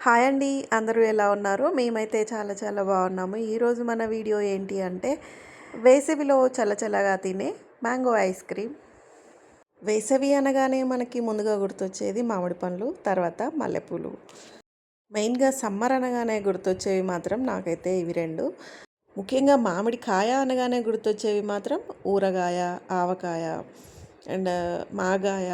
Hi అండి, అందరూ ఎలా ఉన్నారు? మేమైతే చాలా చాలా బాగున్నాము. ఈరోజు మన వీడియో ఏంటి అంటే వేసవిలో చల్లచల్లగా తినే మ్యాంగో ఐస్ క్రీమ్. వేసవి అనగానే మనకి ముందుగా గుర్తొచ్చేది మామిడి పండ్లు, తర్వాత మల్లెపూలు. మెయిన్గా సమ్మర్ అనగానే గుర్తొచ్చేవి మాత్రం నాకైతే ఇవి రెండు. ముఖ్యంగా మామిడి కాయ అనగానే గుర్తొచ్చేవి మాత్రం ఊరగాయ, ఆవకాయ అండ్ మాగాయ,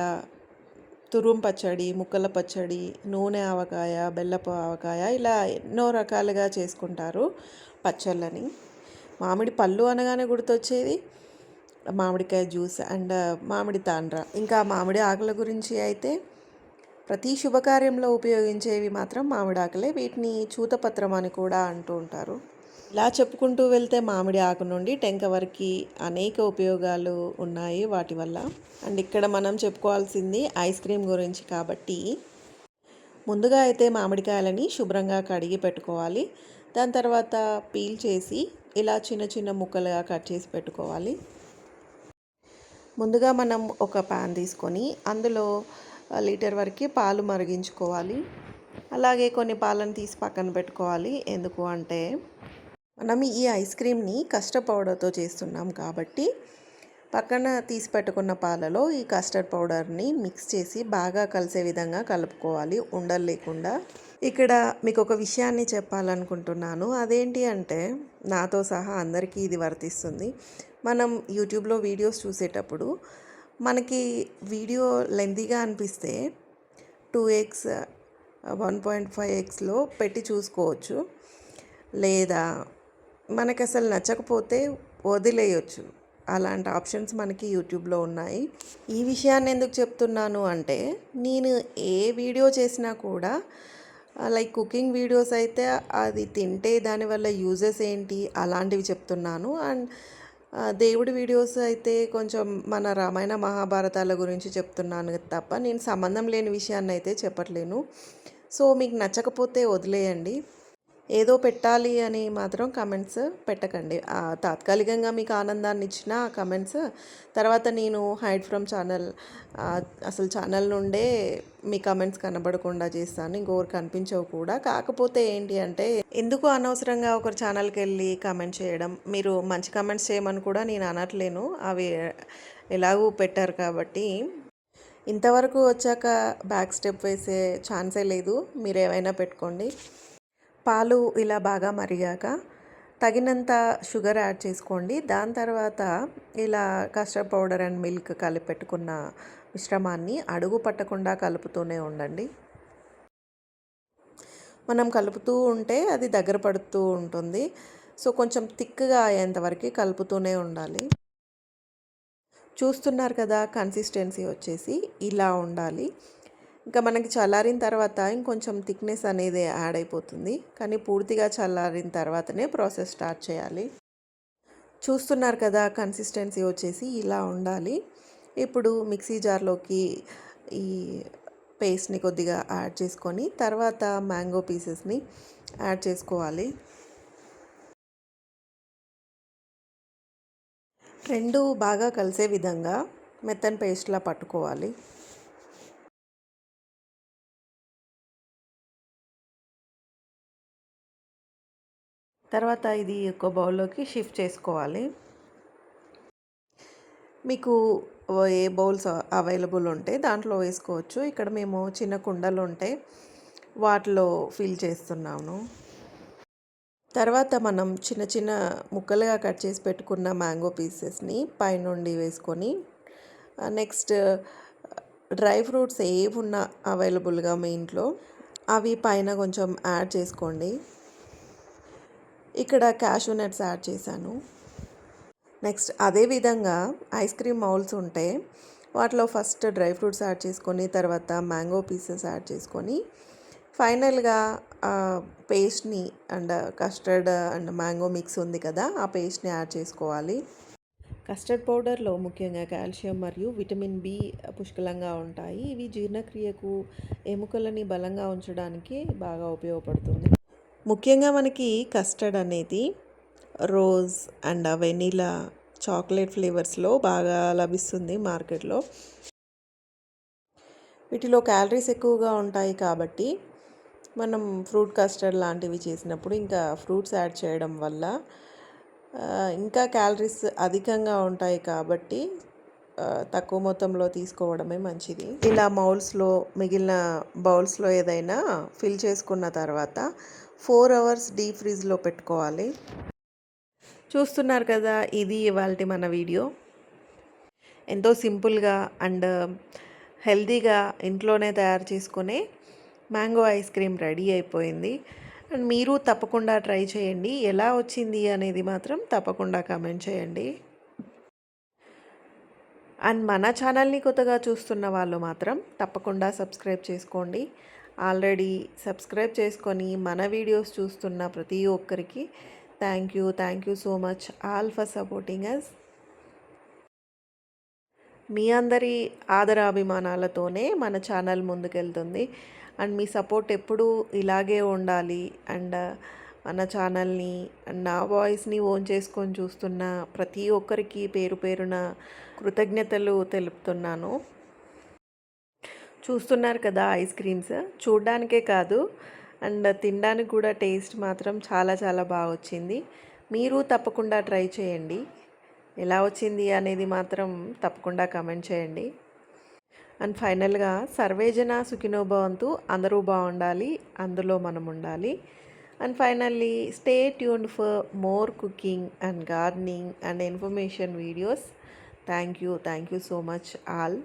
తురుం పచ్చడి, ముక్కల పచ్చడి, నూనె ఆవకాయ, బెల్లపు ఆవకాయ, ఇలా ఎన్నో రకాలుగా చేసుకుంటారు పచ్చళ్ళని. మామిడి పళ్ళు అనగానే గుర్తొచ్చేది మామిడికాయ జ్యూస్ అండ్ మామిడి తాండ్ర. ఇంకా మామిడి ఆకుల గురించి అయితే ప్రతి శుభకార్యంలో ఉపయోగించేవి మాత్రం మామిడి ఆకులే. వీటిని చూతపత్రం అని కూడా అంటూ ఉంటారు. ఇలా చెప్పుకుంటూ వెళ్తే మామిడి ఆకు నుండి టెంక వరకు అనేక ఉపయోగాలు ఉన్నాయి వాటి వల్ల. అండ్ ఇక్కడ మనం చెప్పుకోవాల్సింది ఐస్ క్రీమ్ గురించి కాబట్టి ముందుగా అయితే మామిడికాయలని శుభ్రంగా కడిగి పెట్టుకోవాలి. దాని తర్వాత పీల్ చేసి ఇలా చిన్న చిన్న ముక్కలుగా కట్ చేసి పెట్టుకోవాలి. ముందుగా మనం ఒక ప్యాన్ తీసుకొని అందులో లీటర్ వరకు పాలు మరిగించుకోవాలి. అలాగే కొన్ని పాలను తీసి పక్కన పెట్టుకోవాలి. ఎందుకు అంటే మనం ఈ ఐస్ క్రీమ్ని కస్టర్డ్ పౌడర్తో చేస్తున్నాం కాబట్టి పక్కన తీసి పెట్టుకున్న పాలలో ఈ కస్టర్డ్ పౌడర్ని మిక్స్ చేసి బాగా కలిసే విధంగా కలుపుకోవాలి, ఉండలు లేకుండా. ఇక్కడ మీకు ఒక విషయాన్ని చెప్పాలనుకుంటున్నాను. అదేంటి అంటే నాతో సహా అందరికీ ఇది వర్తిస్తుంది. మనం యూట్యూబ్లో వీడియోస్ చూసేటప్పుడు మనకి వీడియో లెంతీగా అనిపిస్తే 2x 1.5xలో పెట్టి చూసుకోవచ్చు. లేదా మనకు అసలు నచ్చకపోతే వదిలేయచ్చు. అలాంటి ఆప్షన్స్ మనకి యూట్యూబ్లో ఉన్నాయి. ఈ విషయాన్ని ఎందుకు చెప్తున్నాను అంటే నేను ఏ వీడియో చేసినా కూడా లైక్ కుకింగ్ వీడియోస్ అయితే అది తింటే దానివల్ల యూజెస్ ఏంటి అలాంటివి చెప్తున్నాను. అండ్ దేవుడి వీడియోస్ అయితే కొంచెం మన రామాయణ మహాభారతాల గురించి చెప్తున్నాను తప్ప నేను సంబంధం లేని విషయాన్ని అయితే చెప్పట్లేను. సో మీకు నచ్చకపోతే వదిలేయండి. ఏదో పెట్టాలి అని మాత్రం కమెంట్స్ పెట్టకండి. తాత్కాలికంగా మీకు ఆనందాన్ని ఇచ్చిన కమెంట్స్ తర్వాత నేను హైడ్ ఫ్రమ్ ఛానల్, అసలు ఛానల్ నుండే మీ కమెంట్స్ కనబడకుండా చేస్తాను. ఇంకొకరు కనిపించవు కూడా. కాకపోతే ఏంటి అంటే ఎందుకు అనవసరంగా ఒకరు ఛానల్కి వెళ్ళి కమెంట్ చేయడం. మీరు మంచి కమెంట్స్ చేయమని కూడా నేను అనట్లేను, అవి ఎలాగూ పెట్టారు కాబట్టి. ఇంతవరకు వచ్చాక బ్యాక్ స్టెప్ వేసే ఛాన్సే లేదు. మీరు ఏమైనా పెట్టుకోండి. పాలు ఇలా బాగా మరిగాక తగినంత షుగర్ యాడ్ చేసుకోండి. దాని తర్వాత ఇలా కస్టర్డ్ పౌడర్ అండ్ మిల్క్ కలిపి పెట్టుకున్న మిశ్రమాన్ని అడుగు పట్టకుండా కలుపుతూనే ఉండండి. మనం కలుపుతూ ఉంటే అది దగ్గర పడుతూ ఉంటుంది. సో కొంచెం థిక్గా అయ్యేంతవరకు కలుపుతూనే ఉండాలి. చూస్తున్నారు కదా, కన్సిస్టెన్సీ వచ్చేసి ఇలా ఉండాలి. ఇంకా మనకి చల్లారిన తర్వాత ఇంకొంచెం థిక్నెస్ అనేది యాడ్ అయిపోతుంది. కానీ పూర్తిగా చల్లారిన తర్వాతనే ప్రాసెస్ స్టార్ట్ చేయాలి. చూస్తున్నారు కదా, కన్సిస్టెన్సీ వచ్చేసి ఇలా ఉండాలి. ఇప్పుడు మిక్సీ జార్లోకి ఈ పేస్ట్ని కొద్దిగా యాడ్ చేసుకొని తర్వాత మ్యాంగో పీసెస్ని యాడ్ చేసుకోవాలి. రెండు బాగా కలిసే విధంగా మెత్తని పేస్ట్లా పట్టుకోవాలి. తర్వాత ఇది ఒక బౌల్లోకి షిఫ్ట్ చేసుకోవాలి. మీకు ఏ బౌల్స్ అవైలబుల్ ఉంటే దాంట్లో వేసుకోవచ్చు. ఇక్కడ మేము చిన్న కుండలు ఉంటే వాటిలో ఫిల్ చేస్తున్నాను. తర్వాత మనం చిన్న చిన్న ముక్కలుగా కట్ చేసి పెట్టుకున్న మ్యాంగో పీసెస్ని పైనుండి వేసుకొని నెక్స్ట్ డ్రై ఫ్రూట్స్ ఏవి ఉన్నా అవైలబుల్గా మీ ఇంట్లో అవి పైన కొంచెం యాడ్ చేసుకోండి. ఇక్కడ క్యాషూ నట్స్ యాడ్ చేశాను. నెక్స్ట్ అదేవిధంగా ఐస్ క్రీమ్ మౌల్స్ ఉంటే వాటిలో ఫస్ట్ డ్రై ఫ్రూట్స్ యాడ్ చేసుకొని తర్వాత మ్యాంగో పీసెస్ యాడ్ చేసుకొని ఫైనల్గా పేస్ట్ని and custard and mango mix ఉంది కదా, ఆ పేస్ట్ని యాడ్ చేసుకోవాలి. కస్టర్డ్ పౌడర్లో ముఖ్యంగా కాల్షియం మరియు విటమిన్ బి పుష్కలంగా ఉంటాయి. ఇవి జీర్ణక్రియకు, ఎముకలని బలంగా ఉంచడానికి బాగా ఉపయోగపడుతుంది. ముఖ్యంగా మనకి కస్టర్డ్ అనేది రోజ్ అండ్ వెనీలా చాక్లెట్ ఫ్లేవర్స్లో బాగా లభిస్తుంది మార్కెట్లో. వీటిలో క్యాలరీస్ ఎక్కువగా ఉంటాయి కాబట్టి మనం ఫ్రూట్ కస్టర్డ్ లాంటివి చేసినప్పుడు ఇంకా ఫ్రూట్స్ యాడ్ చేయడం వల్ల ఇంకా క్యాలరీస్ అధికంగా ఉంటాయి కాబట్టి తక్కువ మొత్తంలో తీసుకోవడమే మంచిది. ఇలా మిగిలిన బౌల్స్లో ఏదైనా ఫిల్ చేసుకున్న తర్వాత 4 అవర్స్ డీప్ ఫ్రీజ్లో పెట్టుకోవాలి. చూస్తున్నారు కదా, ఇది ఇవాల్టి మన వీడియో. ఎంతో సింపుల్గా అండ్ హెల్తీగా ఇంట్లోనే తయారు చేసుకునే మ్యాంగో ఐస్ క్రీమ్ రెడీ అయిపోయింది. అండ్ మీరు తప్పకుండా ట్రై చేయండి. ఎలా వచ్చింది అనేది మాత్రం తప్పకుండా కామెంట్ చేయండి. అండ్ మన ఛానల్ని కొత్తగా చూస్తున్న వాళ్ళు మాత్రం తప్పకుండా సబ్స్క్రైబ్ చేసుకోండి. ఆల్రెడీ సబ్స్క్రైబ్ చేసుకొని మన వీడియోస్ చూస్తున్న ప్రతి ఒక్కరికి thank you so much all for supporting us. మీ అందరి ఆదరాభిమానాలతోనే మన ఛానల్ ముందుకెళ్తుంది. అండ్ మీ సపోర్ట్ ఎప్పుడూ ఇలాగే ఉండాలి. అండ్ మన ఛానల్ని నా వాయిస్ని ఓన్ చేసుకొని చూస్తున్న ప్రతి ఒక్కరికి పేరు పేరున కృతజ్ఞతలు తెలుపుతున్నాను. చూస్తున్నారు కదా ఐస్ క్రీమ్స్, చూడ్డానికే కాదు అండ్ తినడానికి కూడా టేస్ట్ మాత్రం చాలా చాలా బాగా వచ్చింది. మీరు తప్పకుండా ట్రై చేయండి. ఎలా వచ్చింది అనేది మాత్రం తప్పకుండా కామెంట్ చేయండి. అండ్ ఫైనల్గా సర్వేజన సుఖినో భవంతు, అందరూ బాగుండాలి, అందులో మనం ఉండాలి. And finally stay tuned for more cooking and gardening and information videos. Thank you so much all.